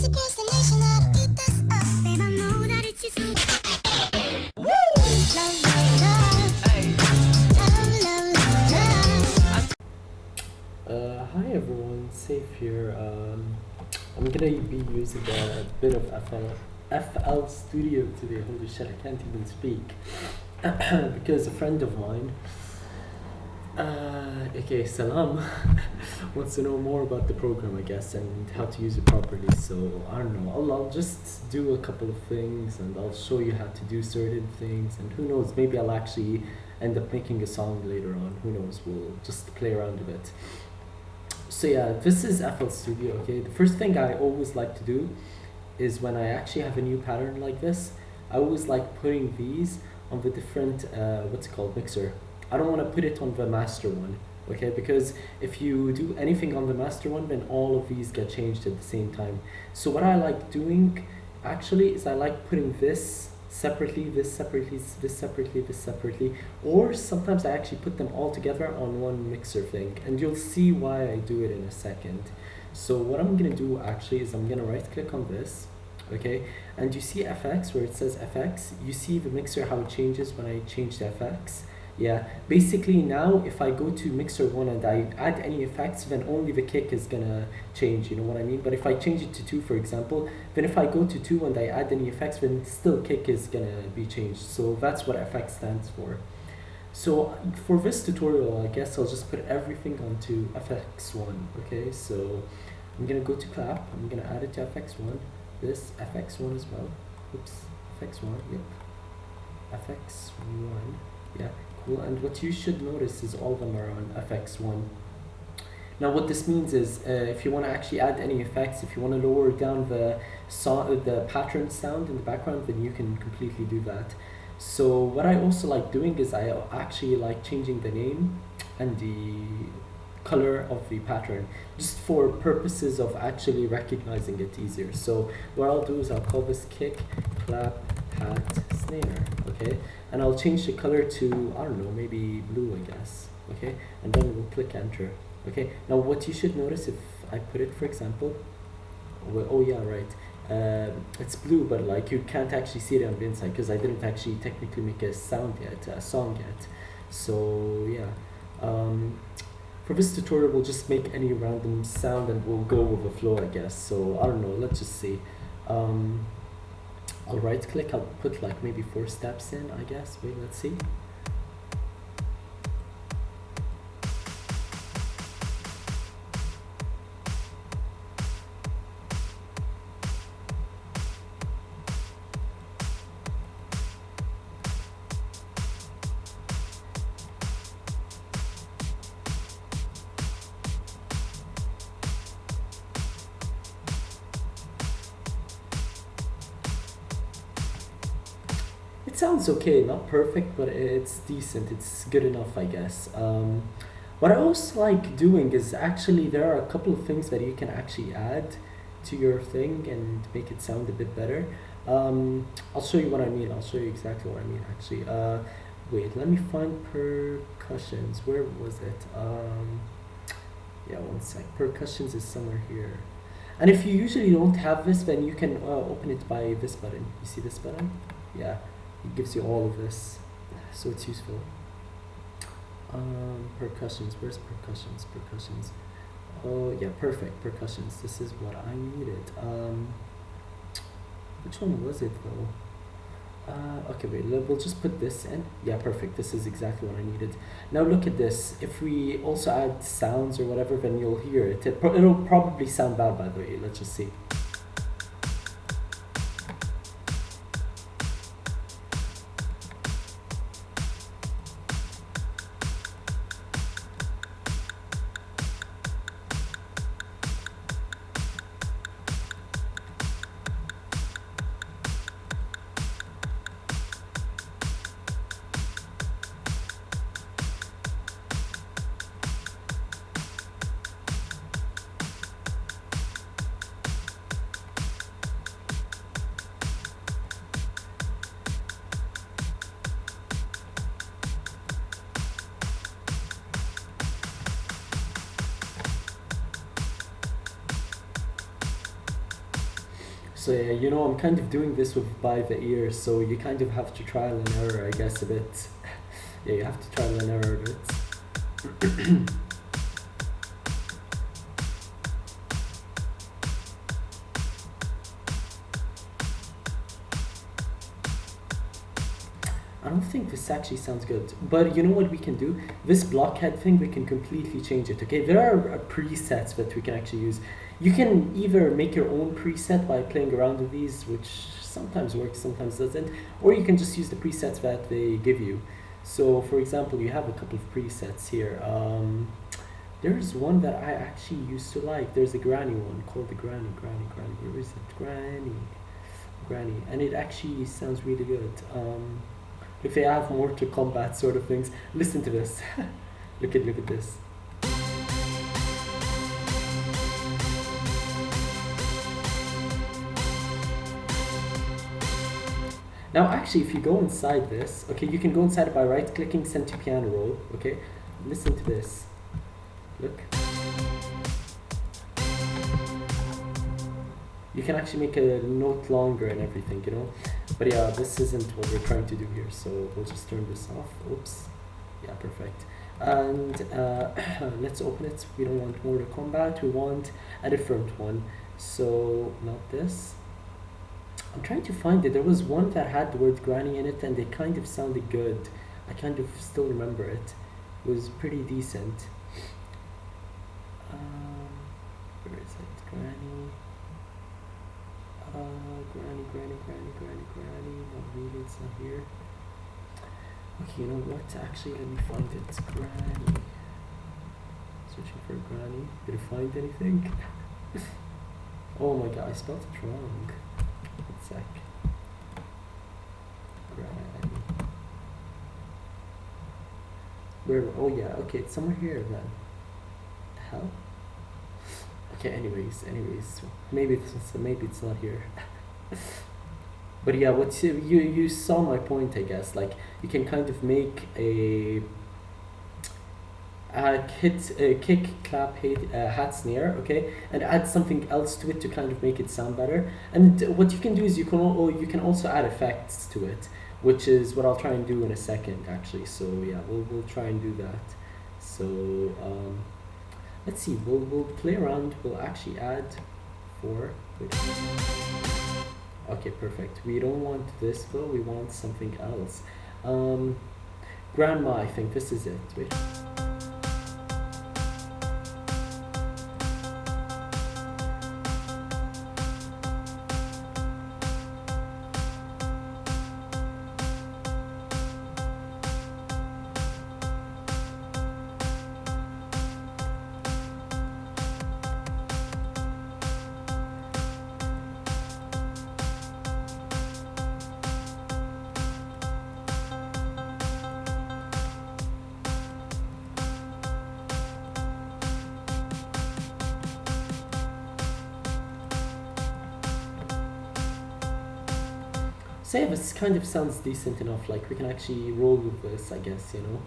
Hi everyone, Safe here. I'm gonna be using a bit of FL Studio today. Holy shit, I can't even speak. Because a friend of mine, aka Salam, wants to know more about the program, I guess, and how to use it properly. So I don't know. I'll just do a couple of things, and I'll show you how to do certain things. And who knows? Maybe I'll actually end up making a song later on. Who knows? We'll just play around a bit. So yeah, this is FL Studio. Okay, the first thing I always like to do is when I actually have a new pattern like this, I always like putting these on the different what's it called, mixer. I don't want to put it on the master one, okay, because if you do anything on the master one, then all of these get changed at the same time. So what I like doing actually is I like putting this separately, this separately, this separately, this separately, or sometimes I actually put them all together on one mixer thing, and you'll see why I do it in a second. So what I'm gonna do actually is I'm gonna right click on this, okay, and you see FX where it says FX, you see the mixer how it changes when I change the FX. Yeah, basically now if I go to mixer 1 and I add any effects, then only the kick is gonna change, you know what I mean? But if I change it to 2, for example, then if I go to 2 and I add any effects, then still kick is gonna be changed. So that's what FX stands for. So for this tutorial, I guess I'll just put everything onto FX1, okay? So I'm gonna go to clap, I'm gonna add it to FX1, this FX1 as well. Oops, FX1, yep. FX1, yeah. Cool. And what you should notice is all of them are on FX1. Now what this means is if you want to actually add any effects, if you want to lower down the pattern sound in the background, then you can completely do that. So what I also like doing is I actually like changing the name and the color of the pattern just for purposes of actually recognizing it easier. So what I'll do is I'll call this kick, clap, hat, snare, okay, and I'll change the color to, I don't know, maybe blue, I guess, okay, and then we'll click enter. Okay, now what you should notice if I put it, for example, well, oh yeah, right, it's blue, but like you can't actually see it on the inside because I didn't actually technically make a song yet. So yeah, for this tutorial we'll just make any random sound and we'll go with the flow, I guess. So I don't know, let's just see. I'll right click, I'll put like maybe 4 steps in, I guess. Wait, let's see. It sounds okay, not perfect, but it's decent, it's good enough, I guess. What I also like doing is actually there are a couple of things that you can actually add to your thing and make it sound a bit better. I'll show you what I mean, I'll show you exactly what I mean actually. Wait, let me find percussions, where was it? Yeah, one sec, percussions is somewhere here. And if you usually don't have this, then you can open it by this button. You see this button? Yeah. It gives you all of this, so it's useful. Percussions, where's percussions? Percussions. Oh yeah, perfect, percussions. This is what I needed. Which one was it though? Okay, wait, we'll just put this in. Yeah, perfect, this is exactly what I needed. Now look at this. If we also add sounds or whatever, then you'll hear it. It'll probably sound bad, by the way. Let's just see. So yeah, you know, I'm kind of doing this with by the ear, so you kind of have to trial and error, I guess, a bit. Yeah, you have to trial and error a bit. I don't think this actually sounds good, but you know what we can do? This blockhead thing, we can completely change it, okay? There are presets that we can actually use. You can either make your own preset by playing around with these, which sometimes works, sometimes doesn't, or you can just use the presets that they give you. So, for example, you have a couple of presets here. There's one that I actually used to like. There's a granny one called the granny. Where is it? Granny, and it actually sounds really good. If they have more to combat sort of things, listen to this. look at this. Now actually, if you go inside this, okay, you can go inside it by right clicking, send to piano roll, okay? Listen to this. Look. You can actually make a note longer and everything, you know? But yeah, this isn't what we're trying to do here, so we'll just turn this off. Oops. Yeah, perfect. And let's open it. We don't want more to combat, we want a different one. So, not this. I'm trying to find it. There was one that had the word granny in it and it kind of sounded good. I kind of still remember it. It was pretty decent. Where is it? Granny. Granny. No, really, it's not here. Okay, you know what? Actually, let me find it. Granny. Searching for granny. Did I find anything? Oh my god, I spelled it wrong. One sec. Granny. Where? Oh yeah. Okay, it's somewhere here then. The hell? Okay. Anyways, maybe it's not here. But yeah, what you saw my point, I guess. Like you can kind of make a kick, clap, hat, snare, okay, and add something else to it to kind of make it sound better. And what you can do is you can also add effects to it, which is what I'll try and do in a second, actually. So yeah, we'll try and do that. So let's see. We'll play around. We'll actually add 4. Okay, perfect. We don't want this though. We want something else. Grandma, I think this is it. Wait. So yeah, this kind of sounds decent enough. Like we can actually roll with this, I guess, you know.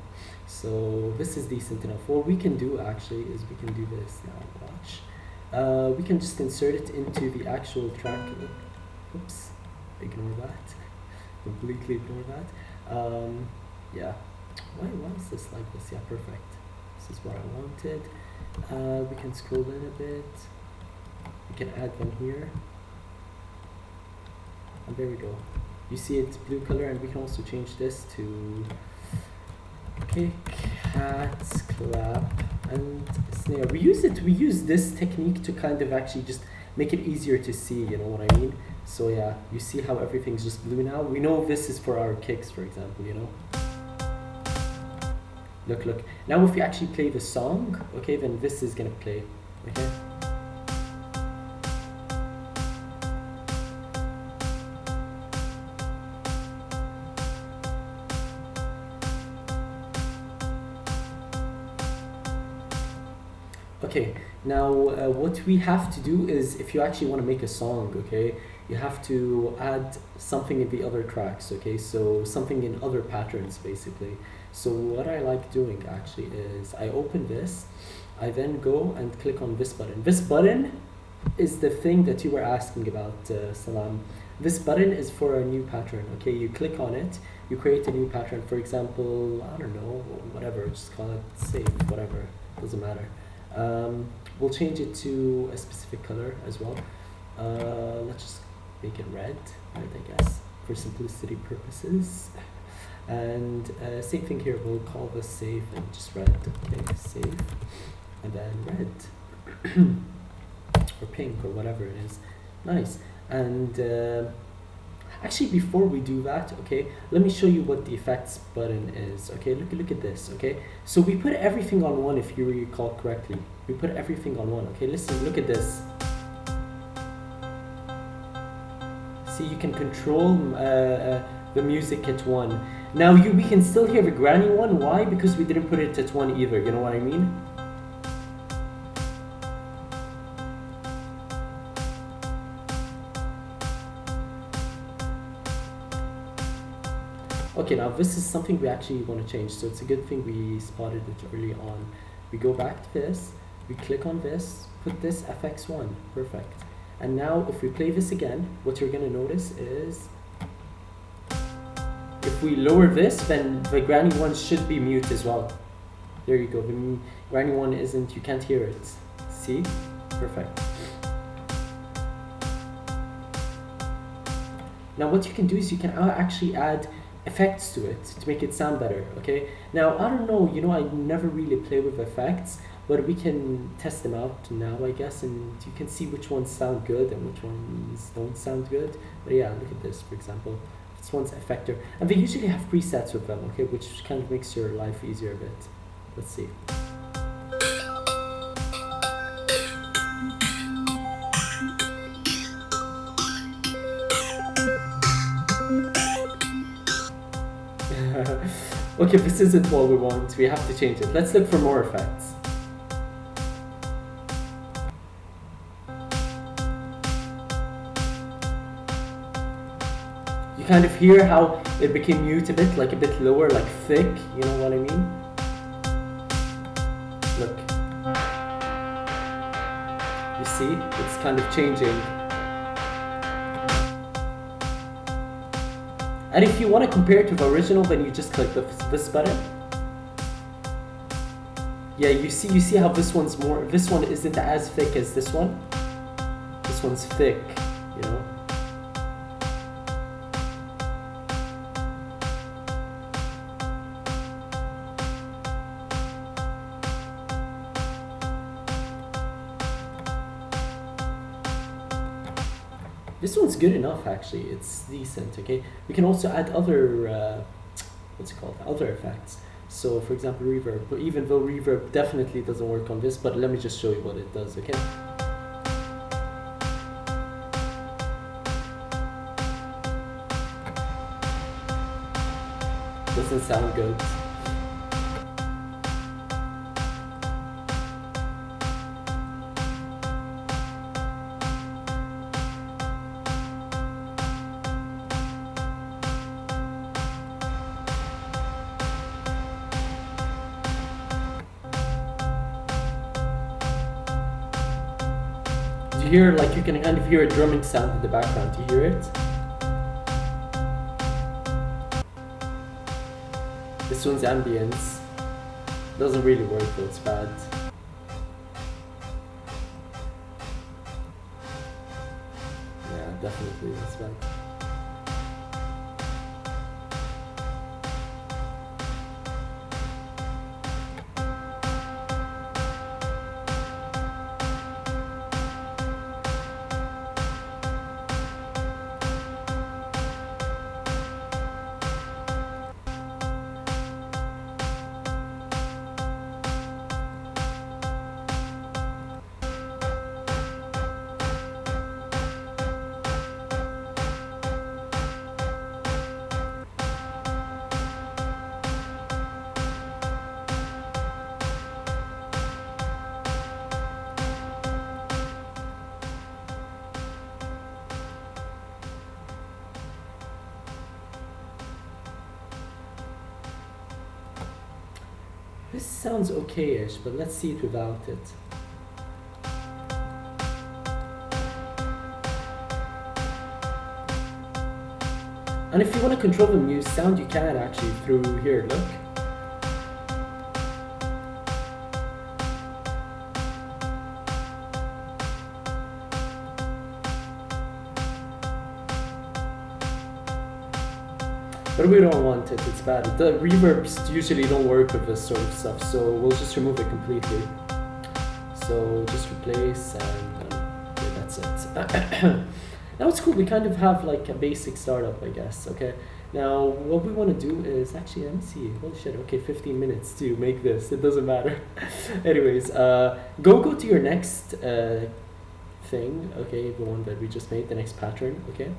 So this is decent enough. What we can do actually is we can do this now. Watch. We can just insert it into the actual track. Oops, ignore that. Completely ignore that. Yeah. Why is this like this? Yeah, perfect. This is what I wanted. We can scroll in a bit. We can add them here. And there we go. You see it's blue color, and we can also change this to kick, hats, clap, and snare. We use this technique to kind of actually just make it easier to see, you know what I mean? So yeah, you see how everything's just blue now? We know this is for our kicks, for example, you know? Look. Now if we actually play the song, okay, then this is gonna play, okay? Okay, now what we have to do is, if you actually want to make a song, okay, you have to add something in the other tracks, okay, so something in other patterns, basically. So what I like doing, actually, is I open this, I then go and click on this button. This button is the thing that you were asking about, Salam. This button is for a new pattern. Okay, you click on it, you create a new pattern. For example, I don't know, whatever, just call it save, whatever, doesn't matter. We'll change it to a specific color as well. Let's just make it red, right, I guess, for simplicity purposes. And same thing here, we'll call this save and just red. Okay, save, and then red. Or pink or whatever it is. Nice. And actually, before we do that, okay, let me show you what the effects button is. Okay, look at this. Okay, so we put everything on one, if you recall correctly. We put everything on one. Okay, listen, look at this. See, you can control the music at one. Now we can still hear the granny one. Why? Because we didn't put it at one either. You know what I mean? Okay, now this is something we actually want to change, so it's a good thing we spotted it early on. We go back to this, we click on this, put this FX1, perfect. And now if we play this again, what you're going to notice is, if we lower this, then the granny one should be mute as well. There you go, the granny one isn't, you can't hear it. See? Perfect. Now what you can do is you can actually add effects to it to make it sound better. Okay, now I don't know, you know, I never really play with effects, but we can test them out now, I guess, and you can see which ones sound good and which ones don't sound good. But yeah, look at this, for example, this one's effector, and they usually have presets with them, okay, which kind of makes your life easier a bit. Let's see. Okay, this isn't what we want. We have to change it. Let's look for more effects. You kind of hear how it became mute a bit, like a bit lower, like thick, you know what I mean? Look. You see? It's kind of changing. And if you want to compare it to the original, then you just click this button. Yeah, you see how this one's more, this one isn't as thick as this one. This one's thick, you know. This one's good enough, actually. It's decent. Okay, we can also add other what's it called, other effects. So for example, reverb, but even though reverb definitely doesn't work on this, but let me just show you what it does. Okay, doesn't sound good. You hear, like, you can kind of hear a drumming sound in the background. Do you hear it? This one's ambience. Doesn't really work though, it's bad. Yeah, definitely, it's bad. This sounds okay-ish, but let's see it without it. And if you want to control the mute sound, you can actually through here, look. But we don't want it, it's bad. The reverbs usually don't work with this sort of stuff, so we'll just remove it completely. So just replace and yeah, that's it. Now it's cool, we kind of have like a basic startup, I guess, okay? Now what we want to do is, actually let me see, holy shit, okay, 15 minutes to make this, it doesn't matter. Anyways, go to your next thing, okay, the one that we just made, the next pattern, okay?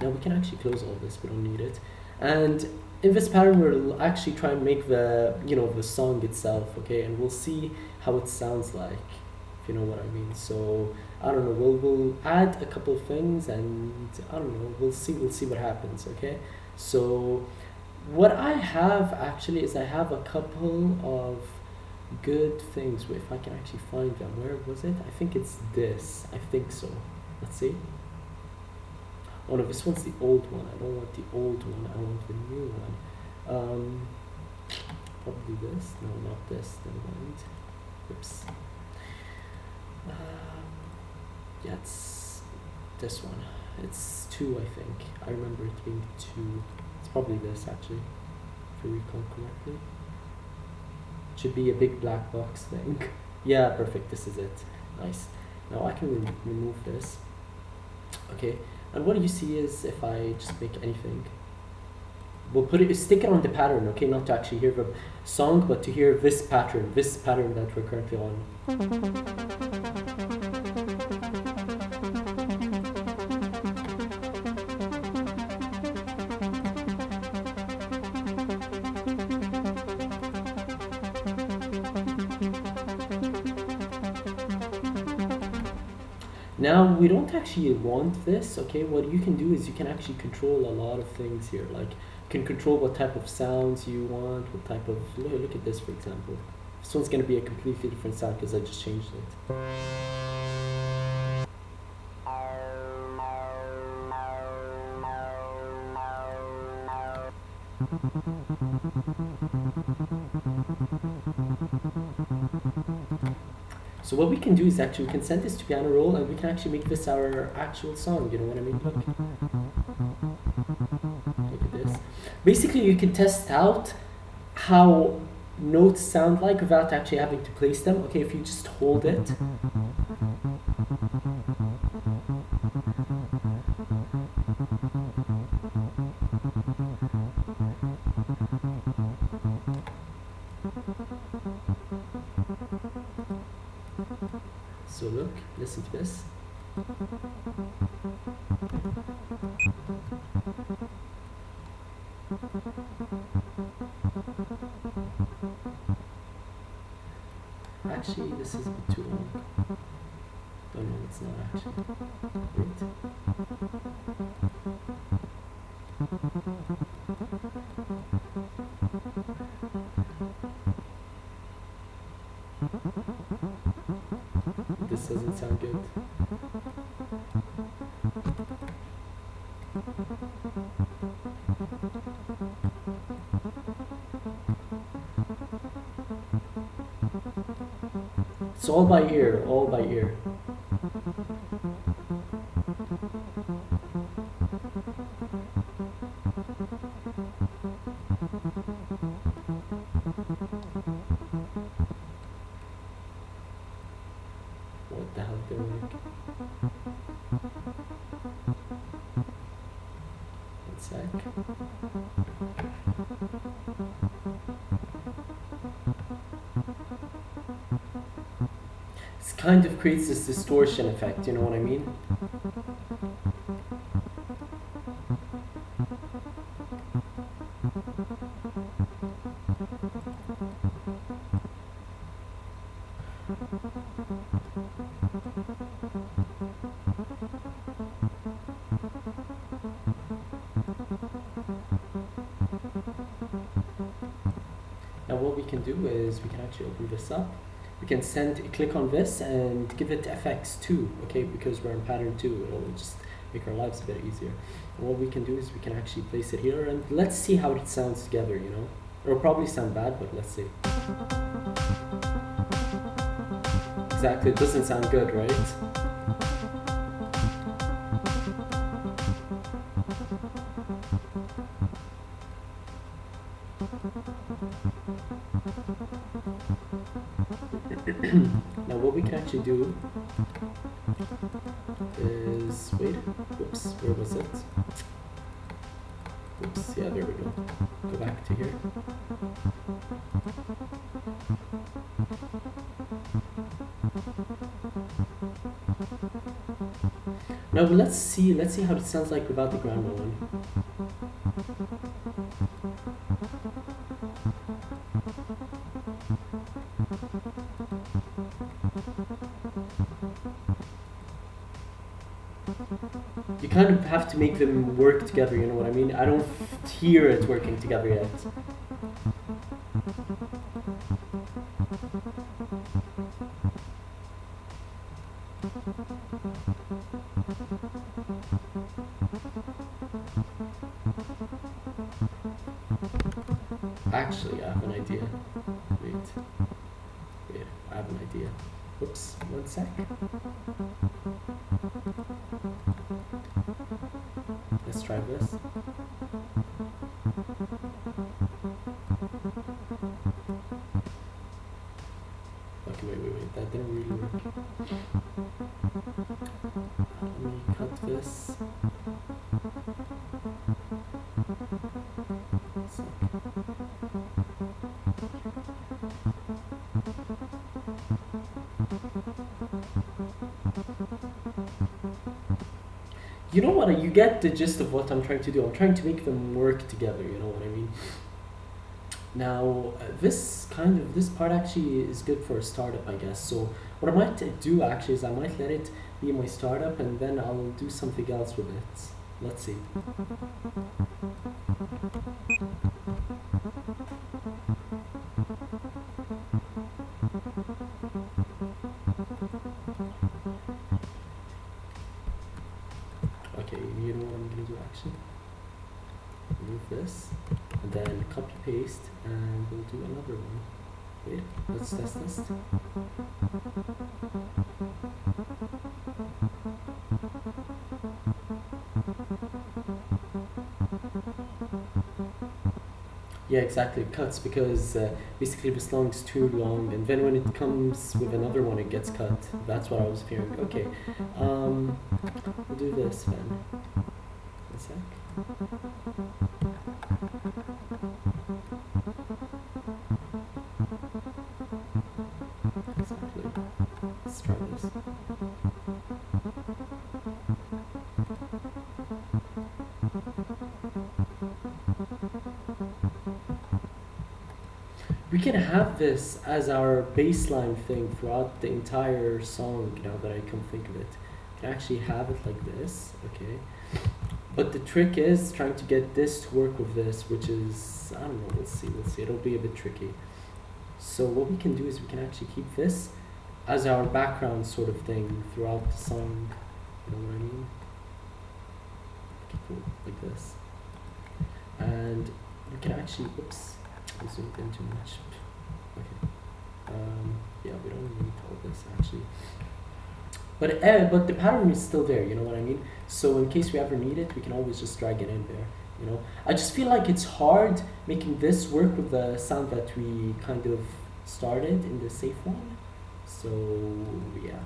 Now we can actually close all this, we don't need it. And in this pattern we'll actually try and make the, you know, the song itself, okay? And we'll see how it sounds like, if you know what I mean. So I don't know, we'll add a couple of things and I don't know, we'll see what happens, okay? So what I have actually is I have a couple of good things. If I can actually find them, where was it? I think it's this, I think so. Let's see. Oh no, this one's the old one. I don't want the old one, I want the new one. Probably this, no, not this, never mind. Oops. Yeah, it's this one. It's 2, I think. I remember it being 2. It's probably this actually, if I recall correctly. It should be a big black box thing. Yeah, perfect, this is it. Nice. Now I can remove this. Okay, and what you see is if I just make anything, we'll stick it on the pattern, okay? Not to actually hear the song, but to hear this pattern that we're currently on. Now we don't actually want this, okay? What you can do is you can actually control a lot of things here. Like you can control what type of sounds you want, what type of, look at this for example. This one's gonna be a completely different sound because I just changed it. So what we can do is actually we can send this to piano roll and we can actually make this our actual song, you know what I mean? Look at this. Basically you can test out how notes sound like without actually having to place them. Okay, if you just hold it. So look, listen to this. Actually, this is a bit too long. Oh no, it's not actually. Wait. This doesn't sound good. It's all by ear, all by ear. What the hell did I make? One sec. This kind of creates this distortion effect, you know what I mean? Now what we can do is we can actually open this up. We can click on this and give it FX2, okay, because we're in pattern 2, it'll just make our lives a bit easier. And what we can do is we can actually place it here, and let's see how it sounds together, you know. It'll probably sound bad, but let's see. Exactly, it doesn't sound good, right? Now what we can actually do is, wait, whoops, where was it? Whoops, yeah, there we go. Go back to here. Now let's see how it sounds like without the grandma one. You kind of have to make them work together, you know what I mean? I don't hear it working together yet. Actually, I have an idea. Wait, I have an idea. Oops, one sec. Let's try this. Okay, wait, that didn't really work. Let me cut this. You know what, you get the gist of what I'm trying to do. I'm trying to make them work together, you know what I mean? Now, this part actually is good for a startup, I guess. So what I might do actually is I might let it be my startup, and then I'll do something else with it. Let's see. Okay, you know what I'm gonna do actually? Remove this, and then copy paste, and we'll do another one. Wait, let's test this. Yeah, exactly, it cuts because basically this song is too long, and then when it comes with another one it gets cut. That's what I was fearing. Okay, we'll do this then. A sec. Exactly. Let's try this. We can have this as our baseline thing throughout the entire song, now that I come think of it. We can actually have it like this, okay? But the trick is trying to get this to work with this, which is, I don't know, we'll see, it'll be a bit tricky. So what we can do is we can actually keep this as our background sort of thing throughout the song, you know what I mean? Okay, cool, like this. And we can actually, oops, I zoomed in too much. Okay. Yeah, we don't need all this actually. But the pattern is still there, you know what I mean? So in case we ever need it, we can always just drag it in there, you know? I just feel like it's hard making this work with the sound that we kind of started in the safe one. So yeah.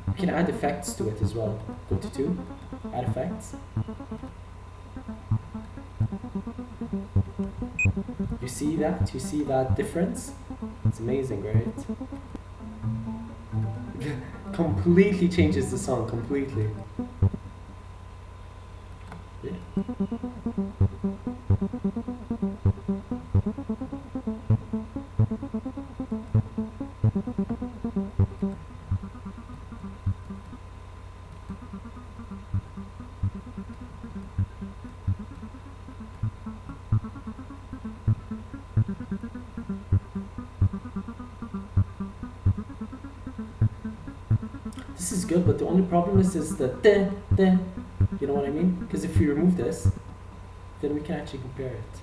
We can add effects to it as well. Go to 2, add effects. You see that? You see that difference? It's amazing, right? Completely changes the song, completely. Yeah. This this is good, but the only problem is the the. You know what I mean? Because if we remove this, then we can actually compare it.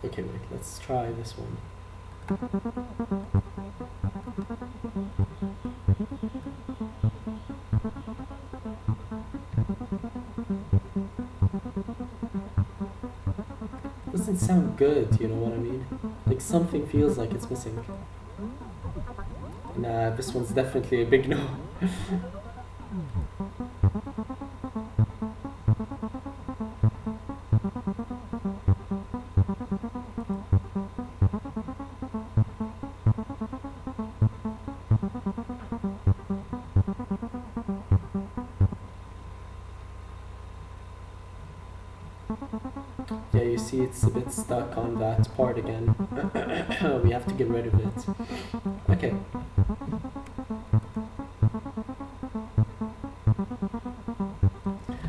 Okay, wait, let's try this one. Doesn't sound good, you know what I mean? Like something feels like it's missing. Nah, this one's definitely a big no. Yeah, you see it's a bit stuck on that part again. We have to get rid of it. Okay.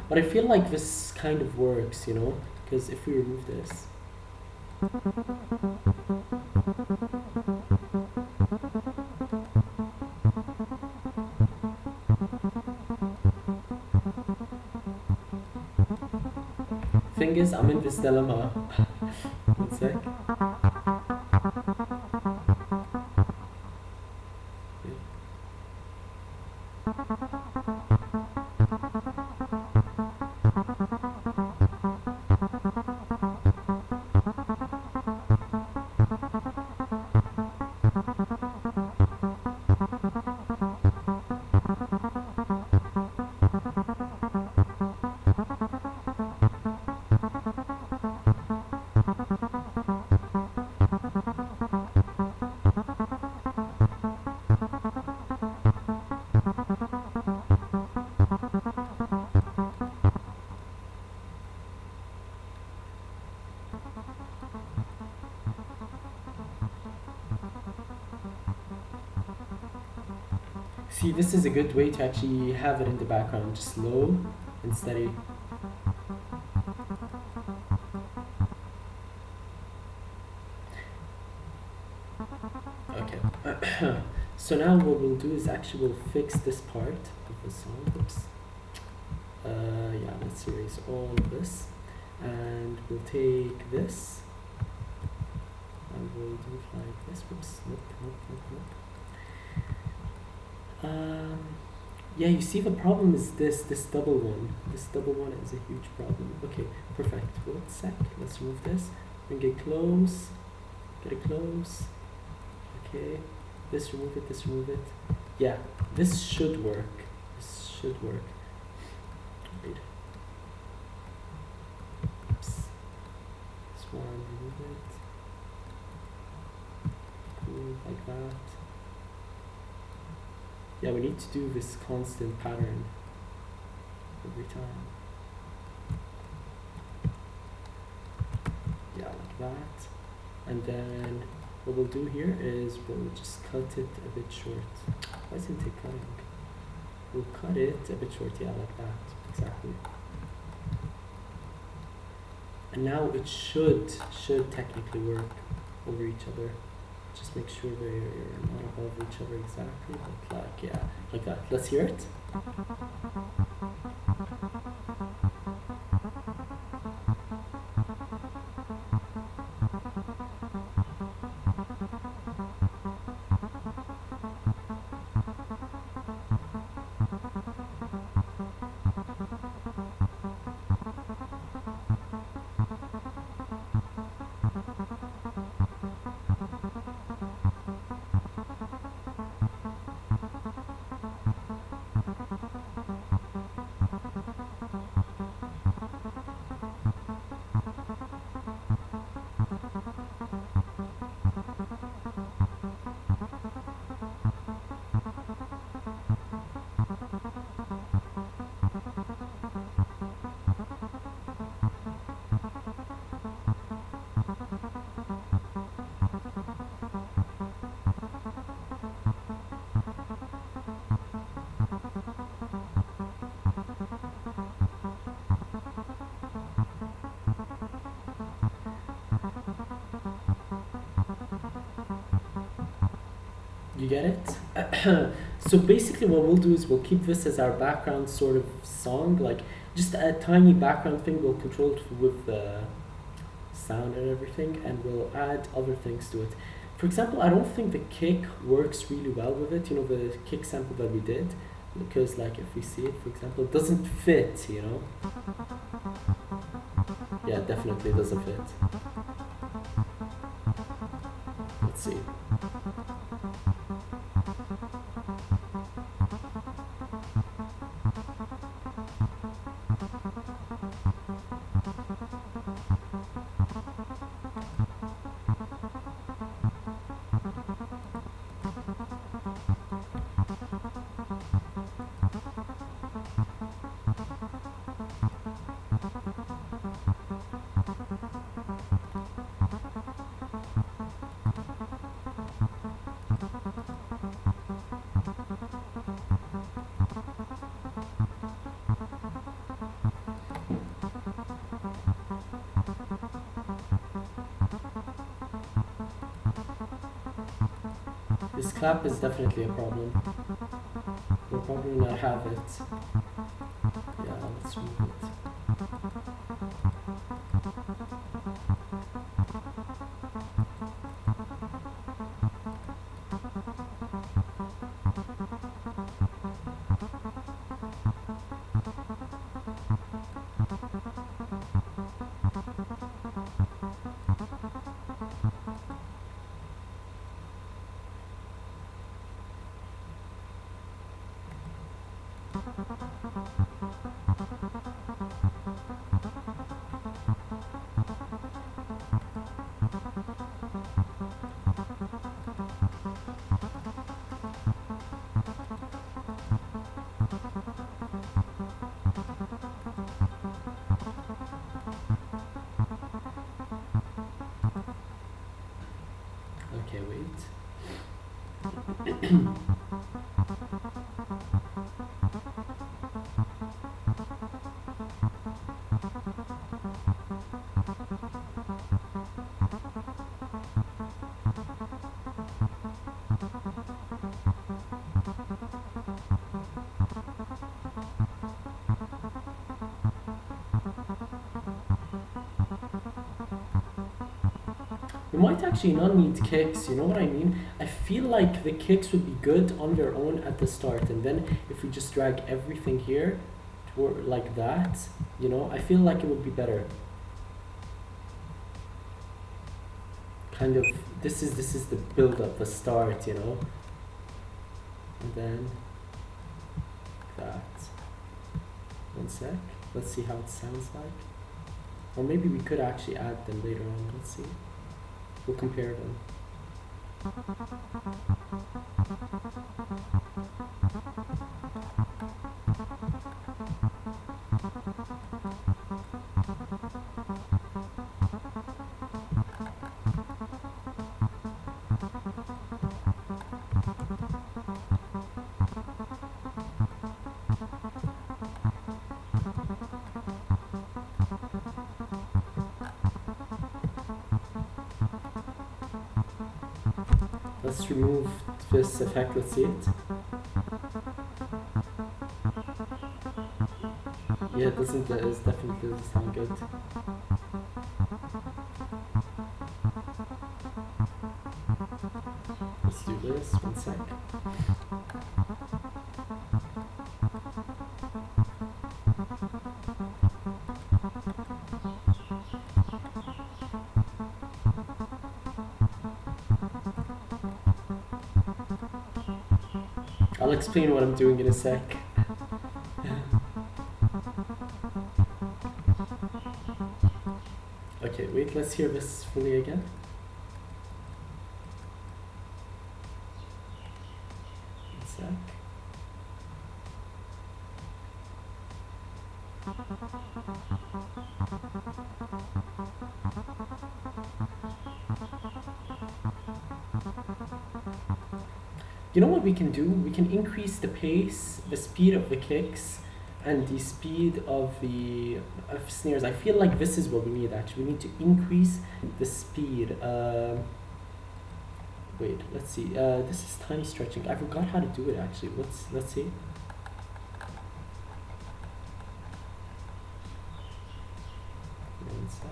But I feel like this kind of works, you know? Because if we remove this... Thing is, I'm in this dilemma. One sec. See, this is a good way to actually have it in the background, just low and steady. Okay. So now what we'll do is actually we'll fix this part of the song. Oops. Yeah, let's erase all of this. And we'll take this. And we'll do it like this. Whoops. Nope, nope, nope, nope. Yeah, you see the problem is this double one. This double one is a huge problem. Okay, perfect. 1 sec. Let's remove this. Bring it close. Get it close. Okay. This remove it, this remove it. Yeah, this should work. This should work. Wait. Oops. This one, remove it. Cool, like that. Yeah, we need to do this constant pattern every time. Yeah, like that. And then what we'll do here is we'll just cut it a bit short. Why isn't it cutting? We'll cut it a bit short, yeah, like that. Exactly. And now it should technically work over each other. Just make sure they're not above each other exactly, but like, yeah, like that. Let's hear it. You get it? So basically what we'll do is we'll keep this as our background sort of song, like just a tiny background thing. We'll control it with the sound and everything, and we'll add other things to it. For example, I don't think the kick works really well with it, you know, the kick sample that we did, because like if we see it, for example, it doesn't fit, you know? Yeah, definitely doesn't fit. Let's see. This clap is definitely a problem. We'll probably not have it. Yeah, let's remove it. Okay, wait. We might actually not need kicks, you know what I mean? I feel like the kicks would be good on their own at the start, and then if we just drag everything here toward like that, you know, I feel like it would be better. Kind of, this is the build up, the start, you know? And then that. One sec. Let's see how it sounds like. Or maybe we could actually add them later on. Let's see. We'll compare them. Let's remove this effect, let's see it. Yeah, it doesn't, it definitely doesn't sound good. Let's do this, one sec. I'll explain what I'm doing in a sec. Okay, wait, let's hear this fully again. One sec. You know what we can do? We can increase the pace, the speed of the kicks, and the speed of the snares. I feel like this is what we need actually. We need to increase the speed. Wait, let's see. This is time stretching. I forgot how to do it actually. Let's see. One sec.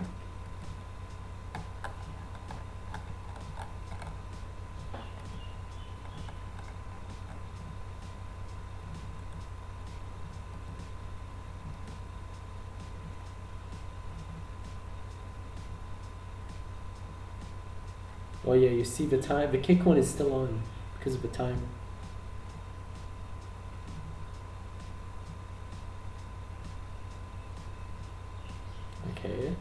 Oh yeah, you see the time. The kick one is still on because of the time. Okay.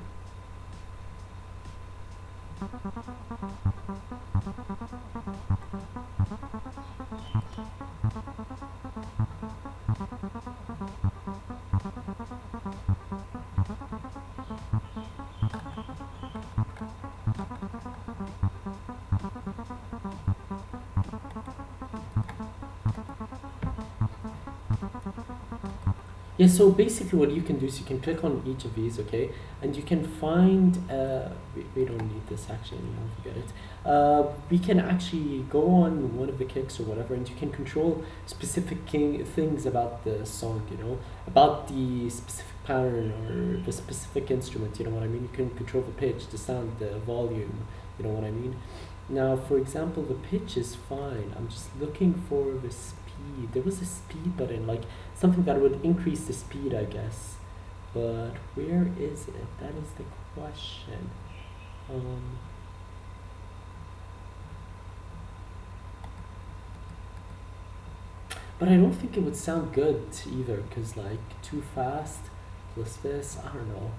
Yeah, so basically what you can do is you can click on each of these, okay, and you can find, we don't need this actually anymore, forget it. We can actually go on one of the kicks or whatever, and you can control specific things about the song, you know, about the specific pattern or the specific instrument, you know what I mean? You can control the pitch, the sound, the volume, you know what I mean? Now, for example, the pitch is fine. I'm just looking for the speed. There was a speed button, like something that would increase the speed, I guess. But where is it? That is the question. Um, but I don't think it would sound good either, because like too fast plus this, I don't know.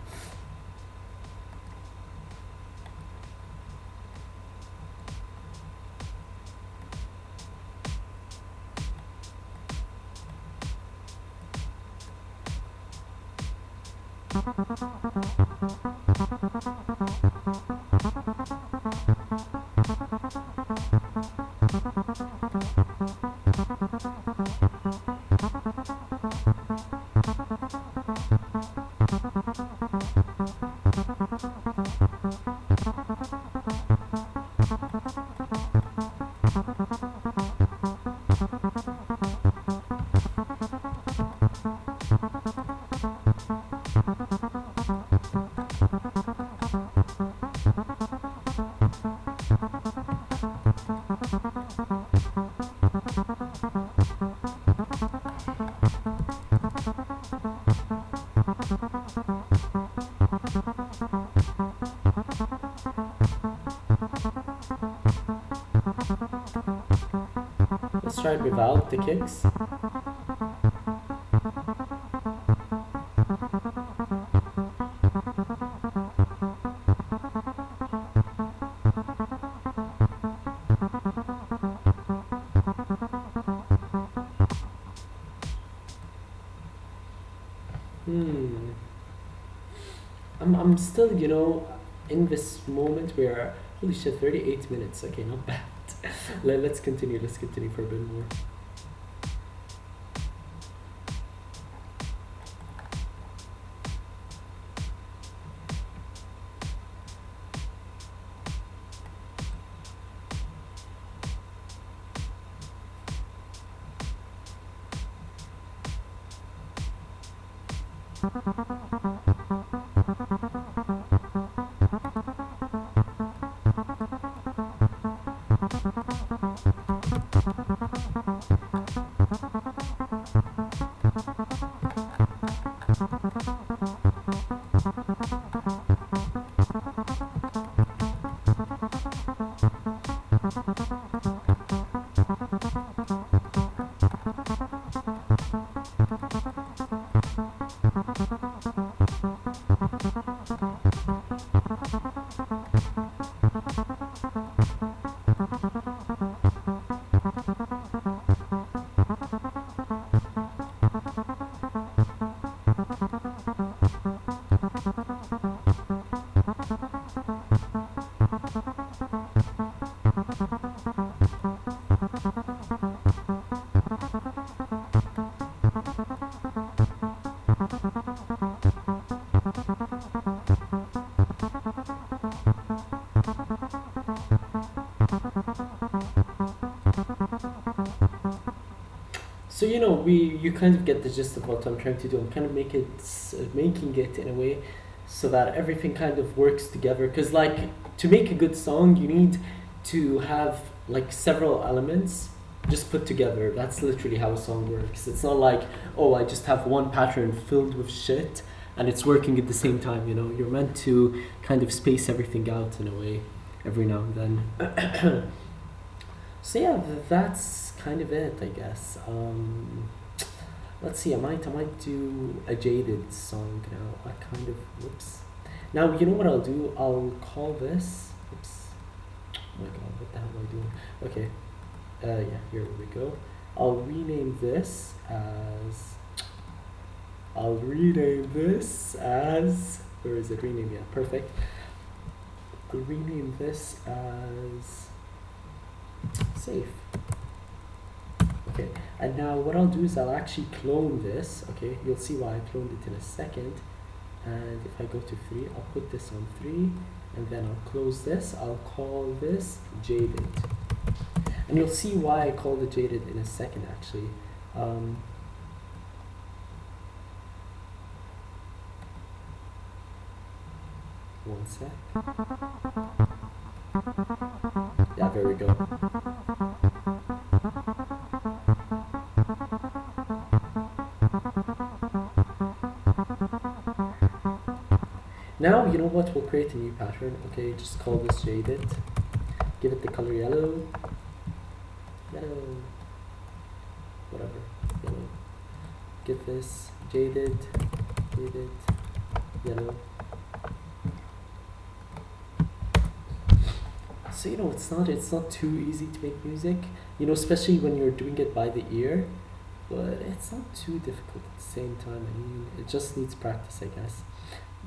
Let's try it without the kicks. Hmm. I'm still, you know, in this moment where, holy shit, 38 minutes. Okay, not bad. Let's continue. Let's continue for a bit more. So you kind of get the gist of what I'm trying to do. I'm kind of making it in a way so that everything kind of works together. Because like to make a good song, you need to have like several elements just put together. That's literally how a song works. It's not like, oh, I just have one pattern filled with shit and it's working at the same time. You're meant to kind of space everything out in a way every now and then. So yeah, that's kind of it, I guess. Let's see. I might do a Jaded song now. I kind of whoops. Now you know what I'll do. I'll call this. Oops. Oh my god, what the hell am I doing? Okay. Yeah, here we go. I'll rename this as. Where is it? Rename? Yeah, perfect. I'll rename this as. Safe. Okay, and now what I'll do is I'll actually clone this. Okay, you'll see why I cloned it in a second. And if I go to 3, I'll put this on 3, and then I'll close this. I'll call this Jaded, and you'll see why I called it Jaded in a second. Actually, one sec. Yeah, there we go. Now, you know what? We'll create a new pattern. Okay, just call this Jaded. Give it the color yellow. Whatever. Yellow. Give this Jaded. Yellow. So it's not too easy to make music, especially when you're doing it by the ear, but it's not too difficult at the same time. I mean, it just needs practice, I guess.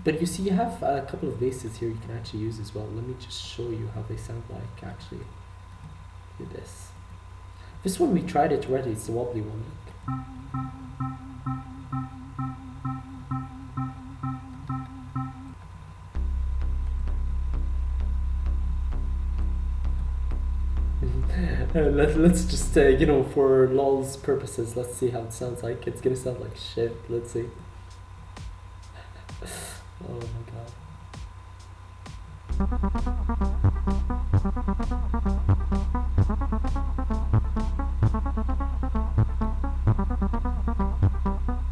But you see, you have a couple of basses here you can actually use as well. Let me just show you how they sound like, actually. Look at this. This one we tried it already, it's the wobbly one. Let's just, for lol's purposes, let's see how it sounds like. It's gonna sound like shit. Let's see. Oh my god.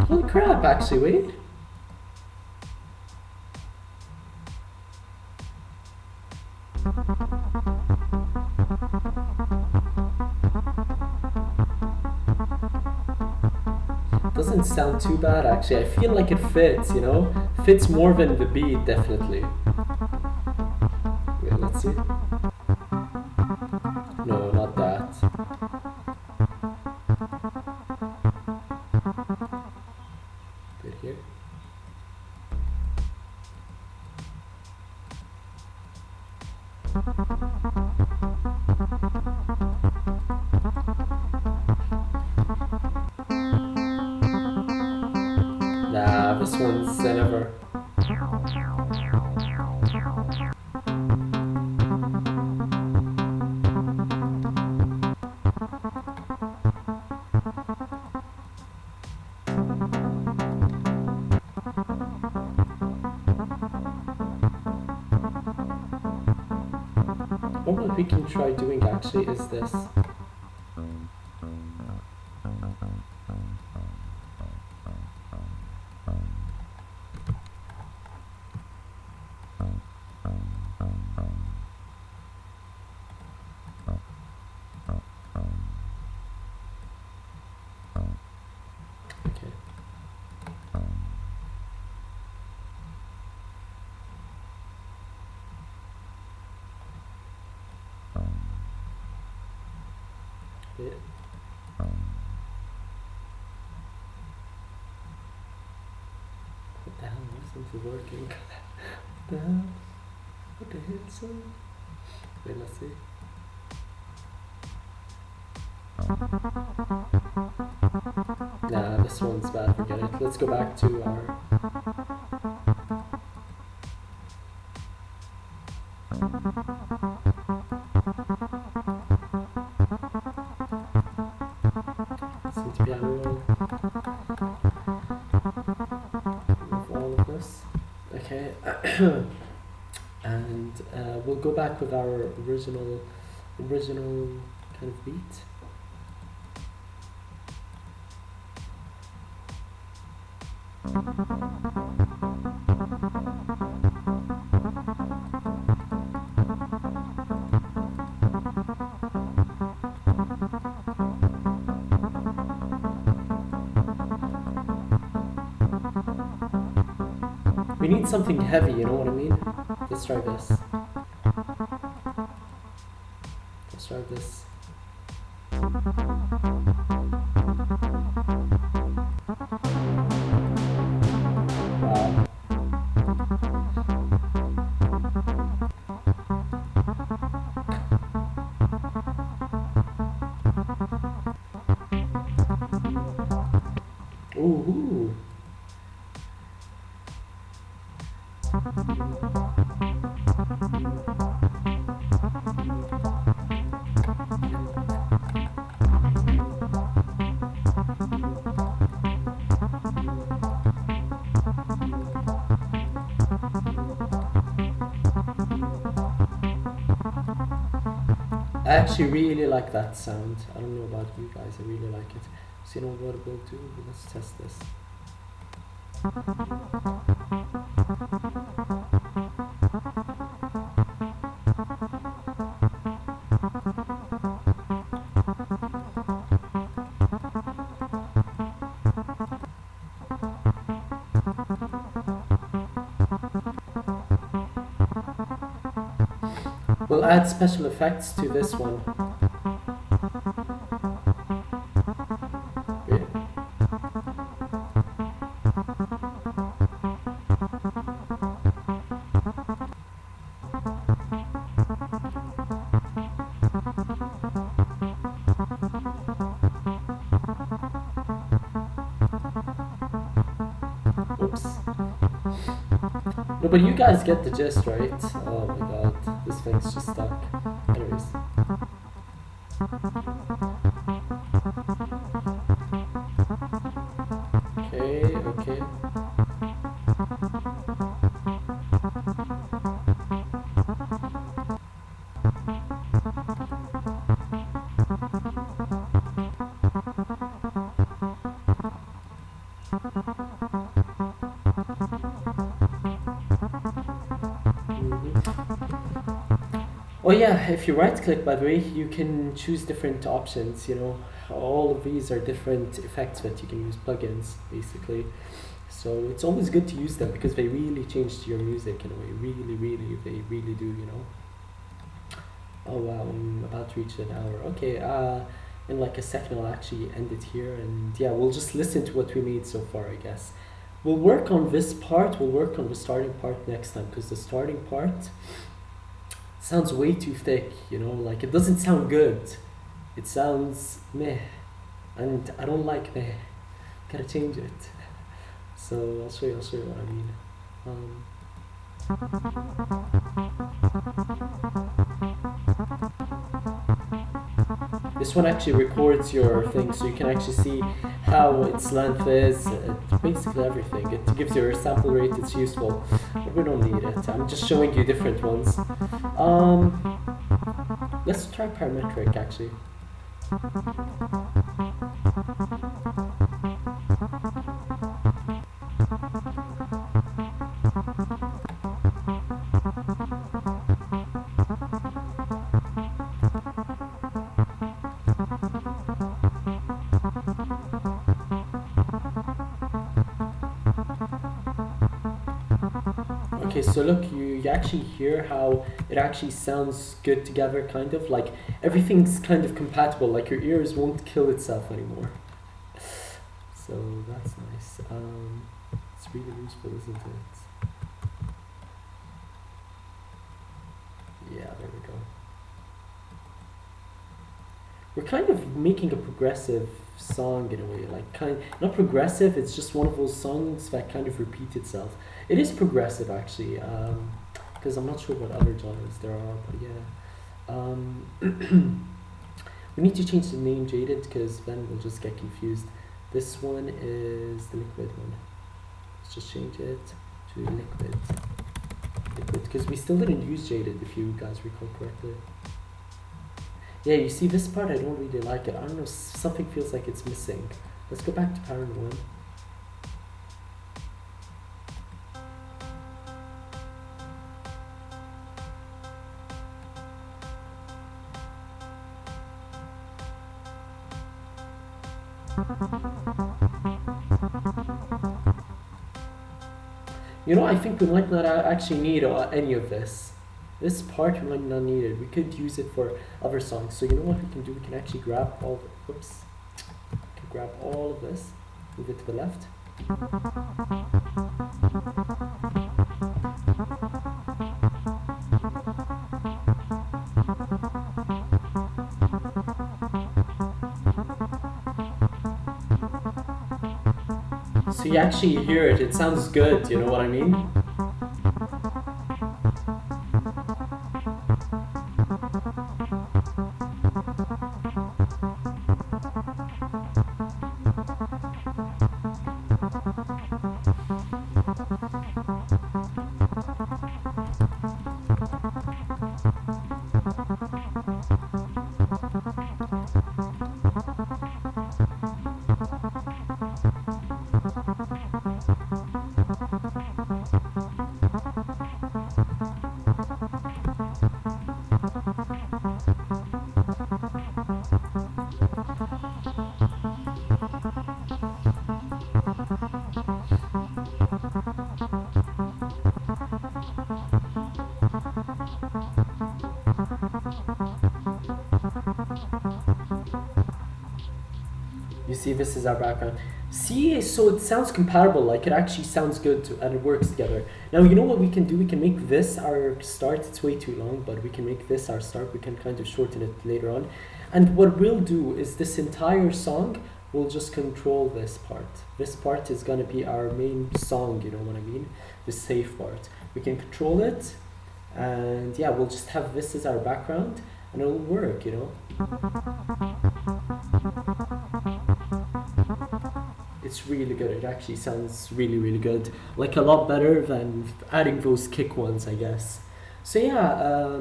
Holy crap, actually, wait. Doesn't sound too bad, actually. I feel like it fits, fits more than the beat, definitely. Wait, let's see. No, not that. Right here. Nah, this one's never. What we can try doing actually is this. Okay. Yeah. What the hell wasn't it working? What the hell? What the hell, son? Wait, let's see. Nah, this one's bad, forget it. Let's go back to our... Since piano roll with all of this. Okay, and we'll go back with our original kind of beat. We need something heavy, you know what I mean? Let's try this. Let's try this. Wow. Ooh. I actually really like that sound. I don't know about you guys, I really like it. So you know what we'll do? Let's test this. We'll add special effects to this one. Oops. No, but you guys get the gist, right? Oh my god, this thing's just stuck. Anyways. Okay. Oh yeah, if you right click, by the way, you can choose different options, you know. All of these are different effects that you can use, plugins, basically. So it's always good to use them because they really change your music in a way. They really do, you know. Oh wow, I'm about to reach an hour. Okay, in like a second I'll actually end it here, and yeah, we'll just listen to what we made so far, I guess. We'll work on this part, we'll work on the starting part next time, because the starting part sounds way too thick, you know, like it doesn't sound good. It sounds meh, and I don't like meh. Gotta change it. So I'll show you what I mean. This one actually records your thing, so you can actually see how its length is, basically everything. It gives you a sample rate, it's useful, but we don't need it. I'm just showing you different ones. Let's try parametric actually. Okay, so look, you actually hear how it actually sounds good together, kind of like everything's kind of compatible, like your ears won't kill itself anymore. So that's nice. It's really useful, isn't it? Yeah, there we go. We're kind of making a progressive song in a way, like not progressive, it's just one of those songs that kind of repeat itself. It is progressive actually, because I'm not sure what other genres there are, but yeah. We need to change the name Jaded because then we'll just get confused. This one is the liquid one. Let's just change it to liquid. Liquid, because we still didn't use Jaded if you guys recall correctly. Yeah, you see this part I don't really like it. I don't know, something feels like it's missing. Let's go back to parent 1. You know, I think we might not actually need any of this. This part we might not need it. We could use it for other songs. So you know what we can do? We can actually grab all. Whoops. We can grab all of this, move it to the left. So you actually hear it. It sounds good. You know what I mean? You see, this is our background. See, so it sounds comparable, like it actually sounds good and it works together. Now, you know what we can do? We can make this our start. It's way too long, but we can make this our start. We can kind of shorten it later on. And what we'll do is this entire song, we'll just control this part. This part is going to be our main song, you know what I mean? The safe part. We can control it, and yeah, we'll just have this as our background, and it'll work, you know? It's really good. It actually sounds really, really good. Like a lot better than adding those kick ones, I guess. So yeah,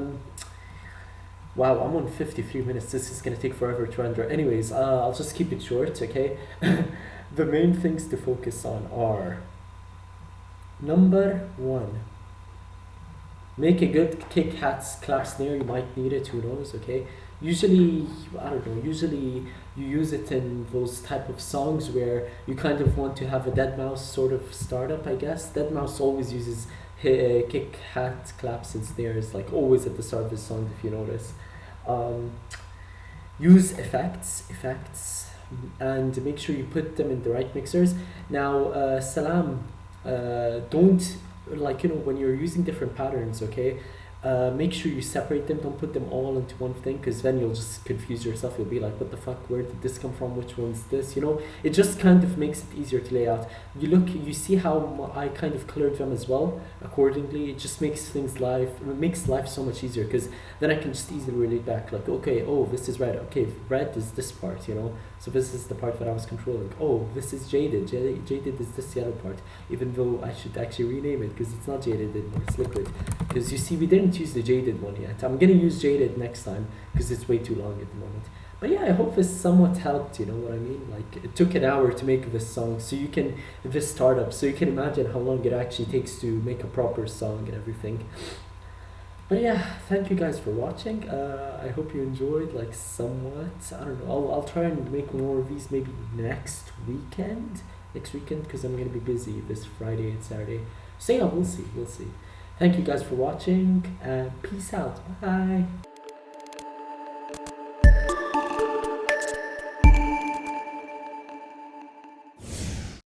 wow, I'm on 53 minutes. This is gonna take forever to render. Anyways, I'll just keep it short, okay? The main things to focus on are: number 1, make a good kick, hats, clap snare. You might need it, who knows, okay? Usually, I don't know, usually you use it in those type of songs where you kind of want to have a dead mouse sort of startup, I guess. Dead mouse always uses kick, hat, claps, and snares, like always at the start of the song, if you notice. Use effects, and make sure you put them in the right mixers. Now, Salam, don't, like, you know, when you're using different patterns, okay, make sure you separate them. Don't put them all into one thing, because then you'll just confuse yourself. You'll be like, what the fuck, where did this come from, which one's this, you know? It just kind of makes it easier to lay out. You see how I kind of colored them as well accordingly. It just makes makes life so much easier, because then I can just easily relate back, like, okay, oh, this is red, okay, red is this part, you know, so this is the part that I was controlling. Oh, this is jaded is this yellow part, even though I should actually rename it, because it's not jaded anymore, it's liquid. Because you see, we didn't use the jaded one yet. I'm gonna use jaded next time, because it's way too long at the moment. But yeah, I hope this somewhat helped, you know what I mean? Like, it took an hour to make this song, so you can, this startup, so you can imagine how long it actually takes to make a proper song and everything. But yeah, thank you guys for watching. I hope you enjoyed, like, somewhat. I don't know, I'll try and make more of these maybe next weekend, because I'm gonna be busy this Friday and Saturday. So yeah, we'll see. Thank you guys for watching, and peace out. Bye.